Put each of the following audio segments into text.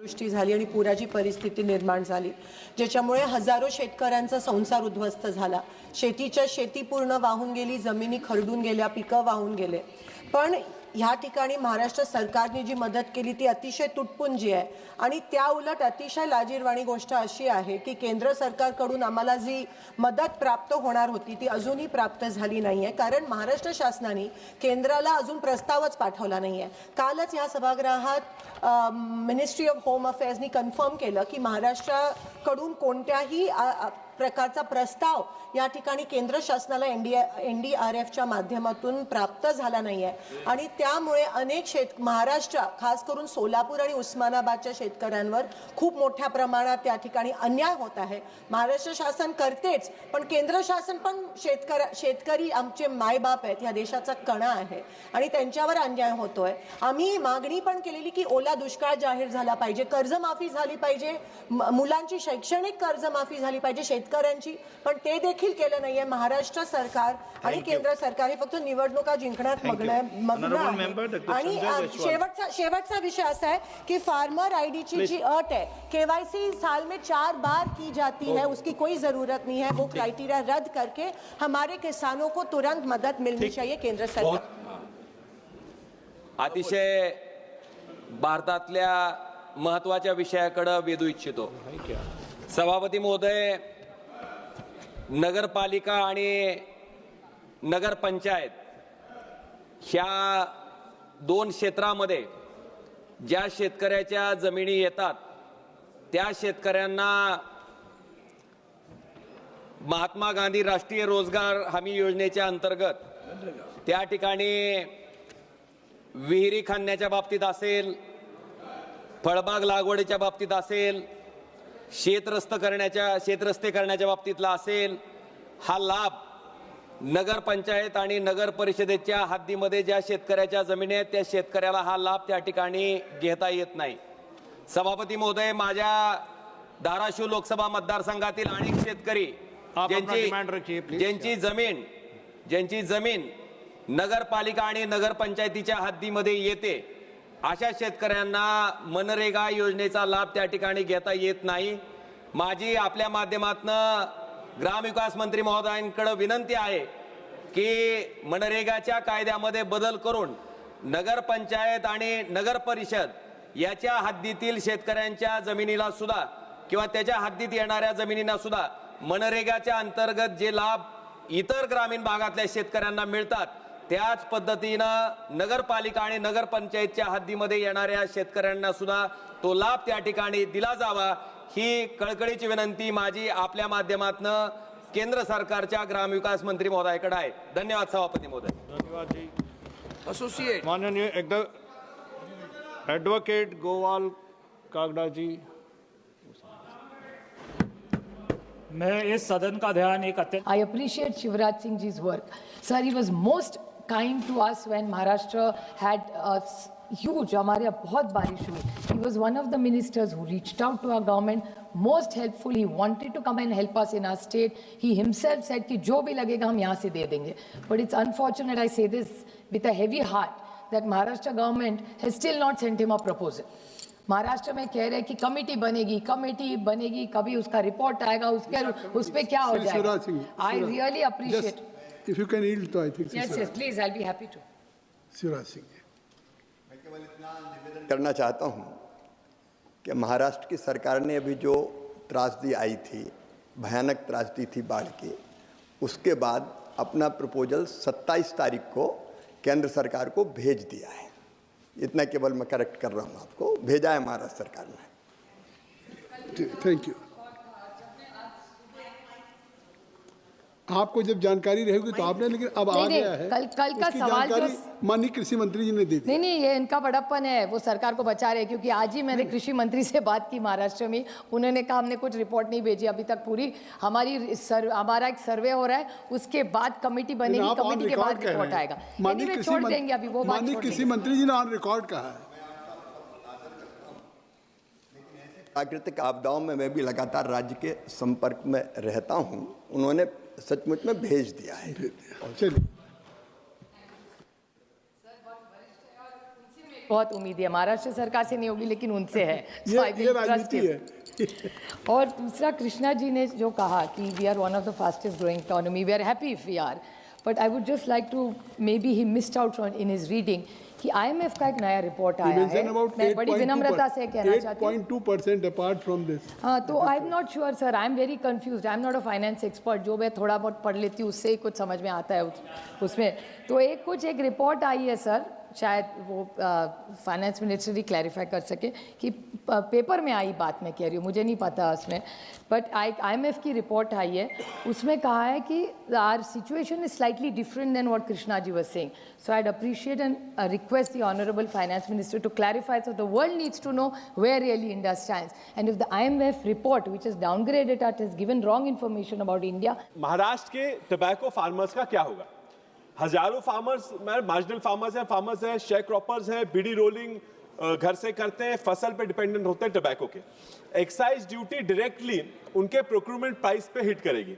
वृष्टी झाली आणि पुराची परिस्थिती निर्माण झाली, ज्याच्यामुळे हजारो शेतकऱ्यांचा संसार उद्ध्वस्त झाला. शेती पूर्ण वाहून गेली, जमिनी खरडून गेल्या, पिकं वाहून गेले. पण ह्या ठिकाणी महाराष्ट्र सरकारने जी मदत केली ती अतिशय तुटपुंजी आहे. आणि त्या उलट अतिशय लाजिरवाणी गोष्ट अशी आहे की केंद्र सरकारकडून आम्हाला जी मदत प्राप्त होणार होती ती अजूनही प्राप्त झाली नाही आहे, कारण महाराष्ट्र शासनाने केंद्राला अजून प्रस्तावच पाठवला नाही आहे. कालच या सभागृहात मिनिस्ट्री ऑफ होम अफेअर्सनी कन्फर्म केलं की महाराष्ट्राकडून कोणत्याही प्रकारचा प्रस्ताव या ठिकाणी केंद्र शासनाला NDRFच्या माध्यमातून प्राप्त झाला नाही आहे. आणि त्यामुळे अनेक महाराष्ट्र खास करून सोलापूर आणि उस्मानाबादच्या शेतकऱ्यांवर खूप मोठ्या प्रमाणात त्या ठिकाणी अन्याय होत आहे. महाराष्ट्र शासन करतेच, पण केंद्र शासन पण शेतकरी आमचे मायबाप आहेत, या देशाचा कणा आहे आणि त्यांच्यावर अन्याय होतोय. आम्ही मागणी पण केलेली की ओला दुष्काळ जाहीर झाला पाहिजे, कर्जमाफी झाली पाहिजे, मुलांची शैक्षणिक कर्जमाफी झाली पाहिजे शेतकऱ्यांची, पण ते देखील केलं नाहीये. महाराष्ट्र सरकार आणि केंद्र सरकार हे फक्त निवडणुका जिंकण्यात मग्न आहे. आणि शेवटचा विषय असा आहे की फार्मर आईडीची जी अट है KYC साल में 4 बार की जाती है, उसकी कोई जरूरत नहीं है. वो क्राइटेरिया रद्द करके हमारे किसानों को तुरंत मदद मिलनी चाहिए केंद्र सरकार. अतिशय भारतातल्या महत्वाच्या विषयाकडे वेधू इच्छितो. सभापती महोदय, नगरपालिका आणि नगरपंचायत ह्या दोन क्षेत्रामध्ये ज्या शेतकऱ्याच्या जमिनी येतात त्या शेतकऱ्यांना महात्मा गांधी राष्ट्रीय रोजगार हमी योजनेच्या अंतर्गत त्या ठिकाणी विहिरी खणण्याच्या बाबतीत असेल, फळबाग लागवडीच्या बाबतीत असेल, शेतरस्ते करण्याच्या बाबतीतला असेल, हा लाभ नगरपंचायत आणि नगर परिषदेच्या हद्दीमध्ये ज्या शेतकऱ्याच्या जमिनी आहेत त्या शेतकऱ्याला हा लाभ त्या ठिकाणी घेता येत नाही. सभापती महोदय, माझ्या धाराशिव लोकसभा मतदारसंघातील अनेक शेतकरी ज्यांची जमीन नगरपालिका आणि नगरपंचायतीच्या हद्दीमध्ये येते अशा शेतकऱ्यांना मनरेगा योजनेचा लाभ त्या ठिकाणी घेता येत नाही. माझी आपल्या माध्यमातून ग्रामविकास मंत्री महोदयांकडे विनंती आहे की मनरेगाच्या कायद्यामध्ये बदल करून नगरपंचायत आणि नगर परिषद याच्या हद्दीतील शेतकऱ्यांच्या जमिनीला सुद्धा किंवा त्याच्या हद्दीत येणाऱ्या जमिनींना सुद्धा मनरेगाच्या अंतर्गत जे लाभ इतर ग्रामीण भागातल्या शेतकऱ्यांना मिळतात त्याच पद्धतीनं नगरपालिका आणि नगरपंचायतच्या हद्दीमध्ये येणाऱ्या शेतकऱ्यांना सुद्धा तो लाभ त्या ठिकाणी दिला जावा, ही कळकळीची विनंती माझी आपल्या माध्यमातून केंद्र सरकारच्या ग्रामविकास मंत्री महोदयाकडे आहे. धन्यवाद सभापती महोदय. धन्यवाद जी. असोसिएट माननीय एडवोकेट गोवाल कागड़ा जी. मैं इस सदन का ध्यान एक I appreciate Shivraj Singh ji's work. Sir, he was most kind to us when Maharashtra had huge, हमारे यहाँ बहुत बारिश हुई. He was one of the ministers who reached out to our government, most helpful. He wanted to come and help us in our state. He himself said कि जो भी लगेगा हम यहाँ से दे देंगे. But it's unfortunate, I say this with a heavy heart, that Maharashtra government has still not sent him a proposal. Maharashtra में कह रहे हैं कि कमेटी बनेगी, कभी उसका रिपोर्ट आएगा, उस पे क्या हो जाएगा. I really appreciate. If you can yield to, I think. Yes, please, I'll be happy to. Shivraj Singh, मैं केवल इतना निवेदन करना चाहता हूं कि महाराष्ट्र की सरकार ने अभी जो त्रासदी आई थी, भयानक त्रासदी थी बाढ़ की, उसके बाद अपना प्रपोजल 27 तारीख को केंद्र सरकार को भेज दिया है. इतना केवल मैं करेक्ट कर रहा हूँ, आपको भेजा है महाराष्ट्र सरकार ने. Thank you. आपको जब जानकारी रहेगी तो आपने, लेकिन अब आ गया है. कल का सवाल जो माननीय कृषि मंत्री जी ने दे दी. नहीं, ये इनका बड़प्पन है, वो सरकार को बचा रहे हैं. क्योंकि आज ही मैंने कृषि मंत्री से बात की महाराष्ट्र में, उन्होंने कहा हमने कुछ रिपोर्ट नहीं भेजी अभी तक पूरी. हमारा एक सर्वे हो रहा है, उसके बाद कमेटी बनेगी, कमेटी के बाद रिपोर्ट आएगा. छोड़ देंगे अभी वो बात. माननीय कृषि मंत्री जी ने ऑन रिकॉर्ड कहा है. प्राकृतिक आपदाओं में मैं भी लगातार राज्य के संपर्क में रहता हूं. उन्होंने सचमुच में भेज दिया है. चलिए. बहुत उम्मीद है, महाराष्ट्र सरकार से नहीं होगी लेकिन उनसे है। So I ये will trust राजनीति him. है। और दूसरा, कृष्णा जी ने जो कहा कि we are one of the fastest growing economy, we are happy if we are, but I would just like to, maybe he missed out in his reading कि IMF का एक नया रिपोर्ट आया है, मैं बड़ी विनम्रता से कहना चाहती हूँ। 8.2% अपार्ट फ्रॉम दिस। हाँ, तो I am not sure sir, I am very confused, I am not a finance expert, जो मैं थोड़ा बहुत पढ़ लेती हूँ उससे ही कुछ समझ में आता है उसमें। तो एक रिपोर्ट आई है सर, शायद वो फाइनेंस मिनिस्टर ही क्लैरिफाई कर सके कि पेपर में आई बात मैं कह रही हूँ, मुझे नहीं पता उसमें, बट IMF की रिपोर्ट आई है, उसमें कहा है कि are situation is slightly different than what Krishna ji was saying. So I'd appreciate and request the honorable finance minister to clarify, so the world needs to know where really India stands, and if the IMF report which has downgraded us has given wrong information about India। Maharashtra के tobacco farmers का क्या होगा? हजारों farmers, marginal farmers हैं, share croppers हैं, बीड़ी rolling घर से करते हैं, फसल पे डिपेंडेंट होते हैं टबैको के। एक्साइज ड्यूटी डायरेक्टली उनके प्रोक्यूरमेंट प्राइस पे हिट करेगी,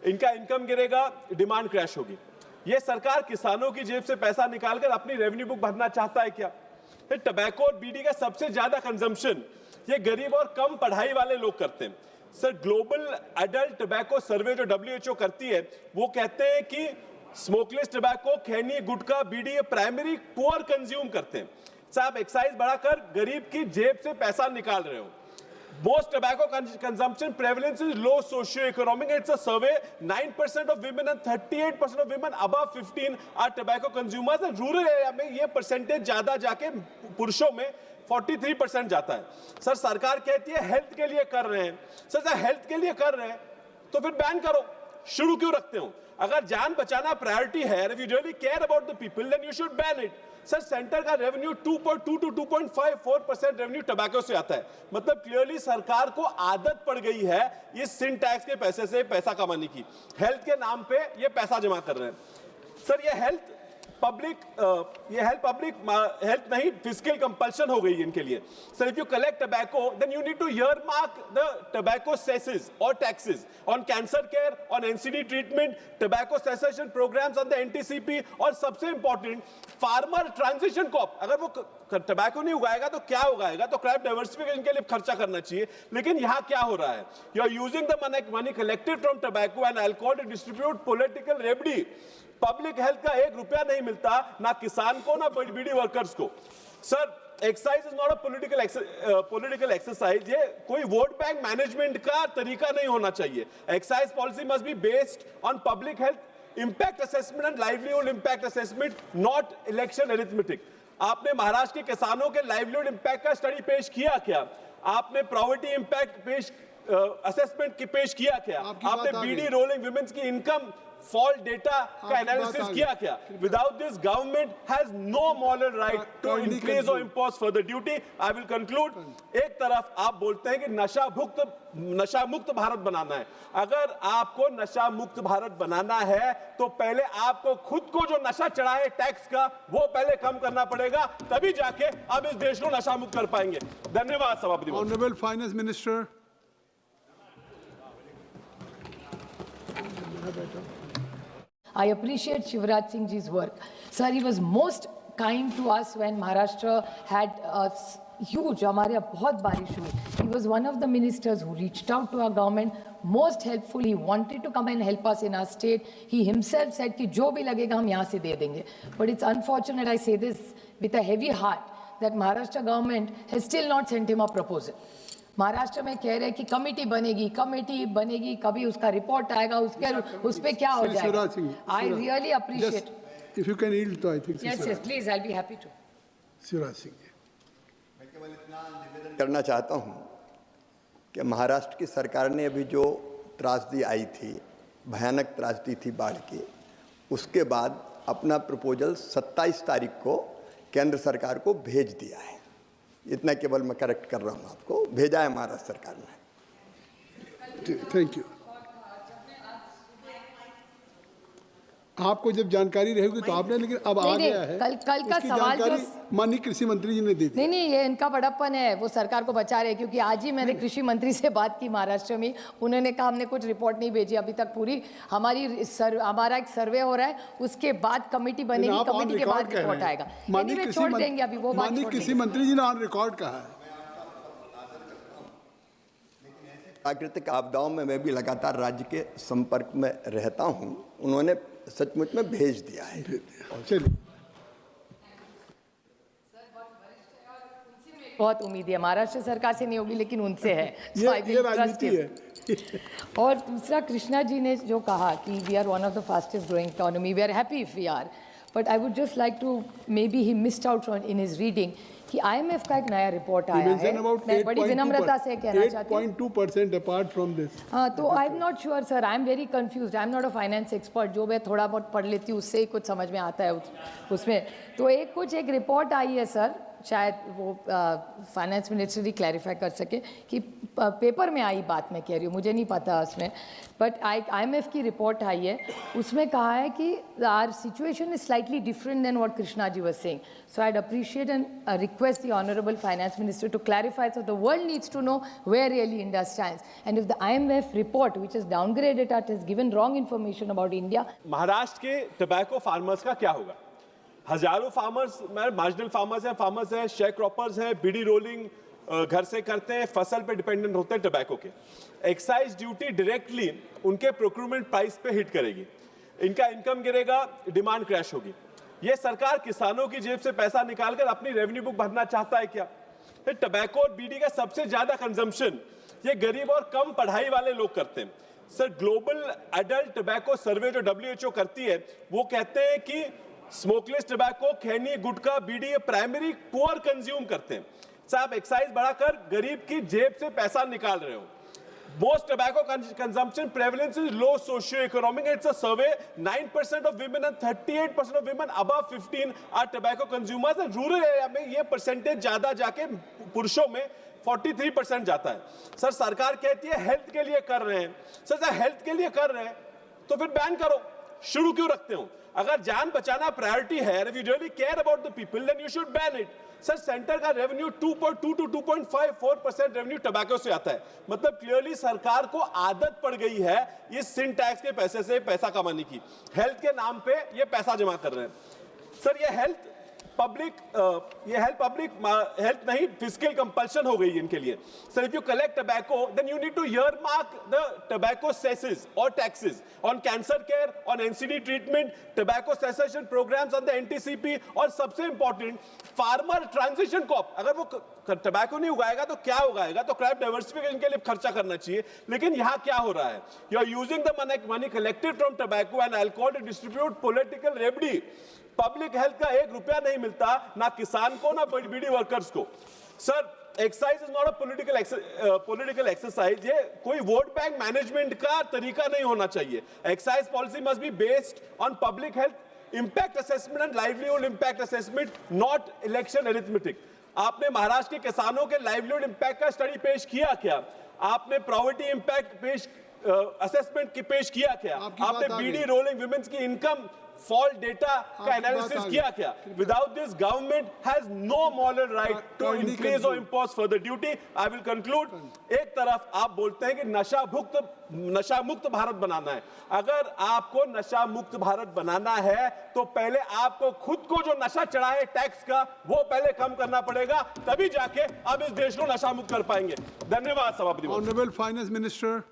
इनका इनकम गिरेगा, डिमांड क्रैश होगी। ये सरकार किसानों की जेब से पैसा निकालकर अपनी रेवेन्यू बुक भरना चाहता है क्या? टबैको और बीड़ी का सबसे ज्यादा कंजम्पशन ये गरीब और कम पढ़ाई वाले लोग करते हैं। सर, ग्लोबल एडल्ट टबैको सर्वे जो WHO करती है, वो कहते हैं कि स्मोकलेस टबैको, खैनी, गुटखा, बीड़ी ये प्राइमरी पुअर कंज्यूम करते हैं। साहब, एक्साइज बढ़ाकर गरीब की जेब से पैसा निकाल रहे हो। Most tobacco consumption prevalence is low socio-economic. It's a survey. 9% of women and 38% of women above 15 are tobacco consumers. And rural area में ये परसेंटेज ज्यादा जाके पुरुषों में 43% जाता है। सर, सरकार कहती है हेल्थ के लिए कर रहे हैं। सर, हेल्थ के लिए कर रहे हैं तो फिर बैन करो, शुरू क्यों रखते हो? अगर जान बचाना प्रायोरिटी है, if you really care about the people, then you should ban it. Sir, centre का रेवेन्यू 2.2 to 2.54% रेवेन्यू टबैको से आता है। मतलब क्लियरली सरकार को आदत पड़ गई है इस सिन टैक्स के पैसे से पैसा कमाने की। हेल्थ के नाम पे ये पैसा जमा कर रहे हैं। सर, ये हेल्थ हेल्थ नहीं, फिजिकल कंपल्शन हो गई इनके लिए। Sir, if you collect tobacco then you need to earmark the tobacco cesses और taxes on cancer care, on NCD treatment, tobacco cessation programmes on the NTCP, और सबसे important farmer transition crop. अगर वो tobacco नहीं उगाएगा तो क्या उगाएगा? तो crop diversification के लिए खर्चा करना चाहिए। लेकिन यहाँ क्या हो रहा है? You are using the money collected from tobacco and alcohol to distribute political revdi. Public health का 1 रुपया नहीं मिलता, ना किसान को ना बीड़ी वर्कर्स को। Sir, excise is not a political exercise. ये कोई वोट बैंक मैनेजमेंट का तरीका नहीं होना चाहिए। Excise policy must be based on public health impact assessment and livelihood impact assessment, not election arithmetic. आपने महाराष्ट्र के किसानों के लाइवलीहुड इम्पैक्ट का स्टडी पेश किया क्या? आपने प्रॉवर्टी इम्पैक्ट असेसमेंट पेश किया क्या? आपने बीडी रोलिंग वुमेन्स की इनकम फॉल्ट डेटा का एनालिसिस किया क्या? Without this government has no moral right to increase और impose further duty. I will conclude. एक तरफ आप बोलते हैं कि नशा मुक्त भारत बनाना है। अगर आपको नशा मुक्त भारत बनाना है तो पहले आपको खुद को जो नशा चढ़ा है टैक्स का, वो पहले कम करना पड़ेगा, तभी जाके आप इस देश को नशा मुक्त कर पाएंगे। धन्यवाद सभापति। Honourable finance minister. I appreciate Shivraj Singh ji's work. Sir, he was most kind to us when Maharashtra had a huge, हमारे यहाँ बहुत बारिश हुई. He was one of the ministers who reached out to our government, most helpful. He wanted to come and help us in our state. He himself said कि जो भी लगेगा हम यहाँ से दे देंगे. But it's unfortunate, I say this with a heavy heart, that Maharashtra government has still not sent him a proposal. Maharashtra में कह रहे हैं कि कमेटी बनेगी, कभी उसका रिपोर्ट आएगा, उस पे क्या हो जाएगा? I really appreciate if you can yield तो I think yes please, I will be happy to. Shivraj Singh ji, मैं केवल इतना निवेदन करना चाहता हूं कि महाराष्ट्र की सरकार ने अभी जो त्रासदी आई थी, भयानक त्रासदी थी बाढ़ की, उसके बाद अपना प्रपोजल 27 तारीख को केंद्र सरकार को भेज दिया है। इतना केवल मैं करेक्ट कर रहा हूँ, आपको भेजा है महाराष्ट्र सरकार ने। Thank you. आपको जब जानकारी रहेगी तो आपने, लेकिन अब आ नहीं, गया है। कल का उसकी सवाल जो जानकारी माननीय कृषि मंत्री जी ने दे दी। नहीं, ये इनका बड़प्पन है, वो सरकार को बचा रहे हैं। क्योंकि आज ही मैंने कृषि मंत्री से बात की महाराष्ट्र में, उन्होंने कहा हमने कुछ रिपोर्ट नहीं भेजी अभी तक पूरी, हमारा एक सर्वे हो रहा है, उसके बाद कमेटी बनेगी, कमेटी के बाद रिपोर्ट आएगा। माननीय छोड़ देंगे अभी वो बात, माननीय कृषि मंत्री जी ने ऑन रिकॉर्ड कहा है। प्राकृतिक आपदाओं में मैं भी लगातार राज्य के संपर्क में रहता हूं, उन्होंने सचमुच में भेज दिया है। चलिए, बहुत उम्मीद है, महाराष्ट्र सरकार से नहीं होगी लेकिन उनसे है। ये राजनीति है। और दूसरा, कृष्णा जी ने जो कहा कि we are one of the fastest growing economy, we are happy if we are, but I would just like to, maybe he missed out in his reading कि IMF का एक नया रिपोर्ट आया है। मैं बड़ी विनम्रता से कहना चाहती हूँ 8.2% अपार्ट फ्रॉम दिस। हाँ, तो I am not sure sir, I am very confuse, I am not a finance expert, जो मैं थोड़ा बहुत पढ़ लेती हूँ उससे ही कुछ समझ में आता है उसमें। तो एक रिपोर्ट आई है सर, शायद वो फाइनेंस मिनिस्टर ही क्लैरिफाई कर सके कि पेपर में आई बात मैं कह रही हूँ, मुझे नहीं पता उसमें, बट IMF की रिपोर्ट आई है, उसमें कहा है कि are situation is slightly different than what Krishna ji was saying. So I appreciate and request the honourable finance minister to clarify, so the world needs to know where really India stands, and if the IMF report which is downgraded it has given wrong information about India. Maharashtra के tobacco farmers का क्या होगा? हजारों farmers, marginal farmers हैं, share croppers हैं, बीड़ी rolling घर से करते हैं, फसल पे डिपेंडेंट होते हैं टबैको के। एक्साइज ड्यूटी डायरेक्टली उनके प्रोक्यूरमेंट प्राइस पे हिट करेगी, इनका इनकम गिरेगा, डिमांड क्रैश होगी। ये सरकार किसानों की जेब से पैसा निकालकर अपनी रेवेन्यू बुक भरना चाहता है क्या? टबैको और बीड़ी का सबसे ज्यादा कंजम्पशन ये गरीब और कम पढ़ाई वाले लोग करते हैं। सर, ग्लोबल एडल्ट टबैको सर्वे जो WHO करती है, वो कहते हैं कि स्मोकलेस टबैको, खैनी, गुटखा, बीड़ी ये प्राइमरी पुअर कंज्यूम करते हैं। साहब, एक्साइज बढ़ाकर गरीब की जेब से पैसा निकाल रहे हो। Most tobacco consumption prevalence is low socio-economic. It's a survey. 9% of women and 38% of women above 15 are tobacco consumers. And rural area में ये percentage ज्यादा जाके पुरुषों में 43% जाता है। सर, सरकार कहती है हेल्थ के लिए कर रहे हैं। सर, हेल्थ के लिए कर रहे हैं तो फिर बैन करो, शुरू क्यों रखते हो? अगर जान बचाना प्रायोरिटी है, if you really care about the people, then you should ban it. Sir, centre का रेवेन्यू 2.2 to 2.54% रेवेन्यू टबैको से आता है। मतलब क्लियरली सरकार को आदत पड़ गई है इस सिन टैक्स के पैसे से पैसा कमाने की। हेल्थ के नाम पे ये पैसा जमा कर रहे हैं। सर, ये हेल्थ नहीं, फिस्कल कंपल्शन हो गई इनके लिए। Sir, if you collect tobacco then you need to earmark the tobacco cesses और taxes on cancer care, on NCD treatment, tobacco cessation programmes on the NTCP, और सबसे इंपॉर्टेंट फार्मर ट्रांजिशन कॉप। अगर वो tobacco नहीं उगाएगा तो क्या उगाएगा? तो crop diversification के लिए खर्चा करना चाहिए। लेकिन यहाँ क्या हो रहा है? You are using the money collected from tobacco and alcohol to distribute political revdi. Public health का 1 रुपया नहीं मिलता, ना किसान को, ना बीड़ी वर्कर्स को। Sir, excise is not a political exercise. ये कोई वोट बैंक मैनेजमेंट का तरीका नहीं होना चाहिए। Excise policy must be based on public health impact assessment and livelihood impact assessment, not election arithmetic. आपने महाराष्ट्र के किसानों के लाइवलीहुड इम्पैक्ट का स्टडी पेश किया क्या? आपने प्रॉवर्टी इम्पैक्ट असेसमेंट की पेश किया क्या? आपने बीडी रोलिंग वुमेन्स की इनकम फॉल डेटा का एनालिसिस किया क्या? Without this government has no moral right to increase और impose further duty. I will conclude. एक तरफ आप बोलते हैं कि नशा मुक्त भारत बनाना है। अगर आपको नशा मुक्त भारत बनाना है तो पहले आपको खुद को जो नशा चढ़ा है टैक्स का, वो पहले कम करना पड़ेगा, तभी जाके आप इस देश को नशा मुक्त कर पाएंगे। धन्यवाद सभापति। Honourable finance minister.